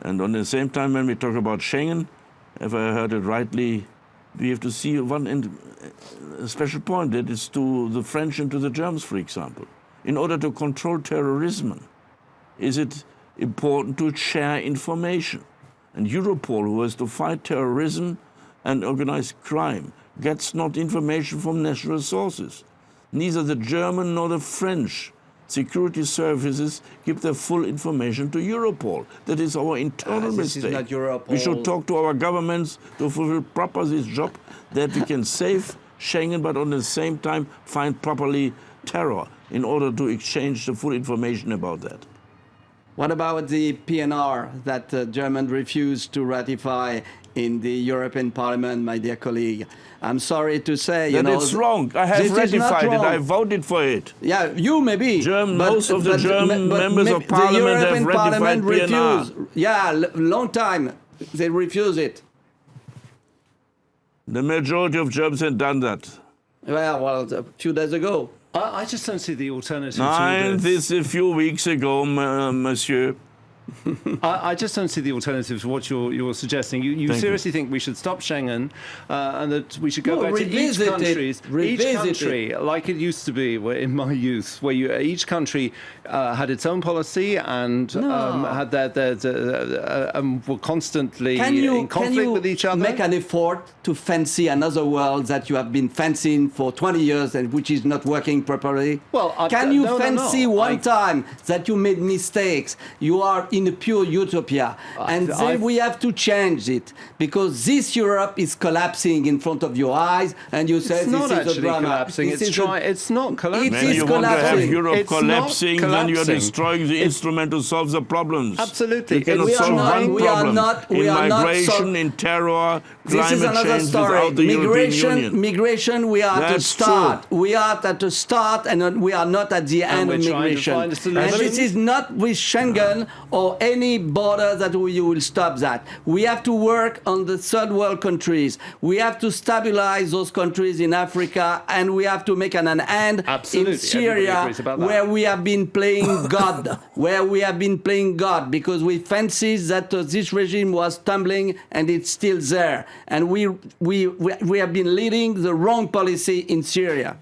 And on the same time, when we talk about Schengen, if I heard it rightly, we have to see a special point, that is to the French and to the Germans, for example. In order to control terrorism, is it important to share information? And Europol, who has to fight terrorism and organized crime, gets not information from national sources. Neither the German nor the French security services give their full information to Europol. That is our internal mistake. Is not Europol. We should talk to our governments to fulfill proper this job, that we can save Schengen, but at the same time find properly terror in order to exchange the full information about that. What about the PNR that Germany refused to ratify in the European Parliament, my dear colleague? I'm sorry to say, that it's wrong. I have ratified it. I voted for it. Yeah, you maybe. Most of the German members of Parliament have ratified PNR. Yeah, long time they refuse it. The majority of Germans have done that. Well, a few days ago. I just don't see the alternative Nein, to this a few weeks ago, monsieur. I just don't see the alternative to what you're suggesting. You seriously think we should stop Schengen and that we should go back to each country like it used to be in my youth, where each country had its own policy and had were constantly in conflict with each other? Make an effort to fancy another world that you have been fancying for 20 years and which is not working properly? Well, can you fancy one time that you made mistakes? You are in a pure utopia, and then we have to change it, because this Europe is collapsing in front of your eyes, and you say this is a drama. Collapsing. It's not collapsing. When you want to have Europe collapsing, then you are destroying the instrument to solve the problems. Absolutely. You cannot solve one problem. In migration, in terror, climate change, without the European Union. Migration, we are at the start. We are at the start, and we are not at the end of migration. And this is not with Schengen or any border that we will stop that. We have to work on the third world countries. We have to stabilize those countries in Africa, and we have to make an end in Syria, where we have been playing God, because we fancy that this regime was tumbling and it's still there. And we have been leading the wrong policy in Syria.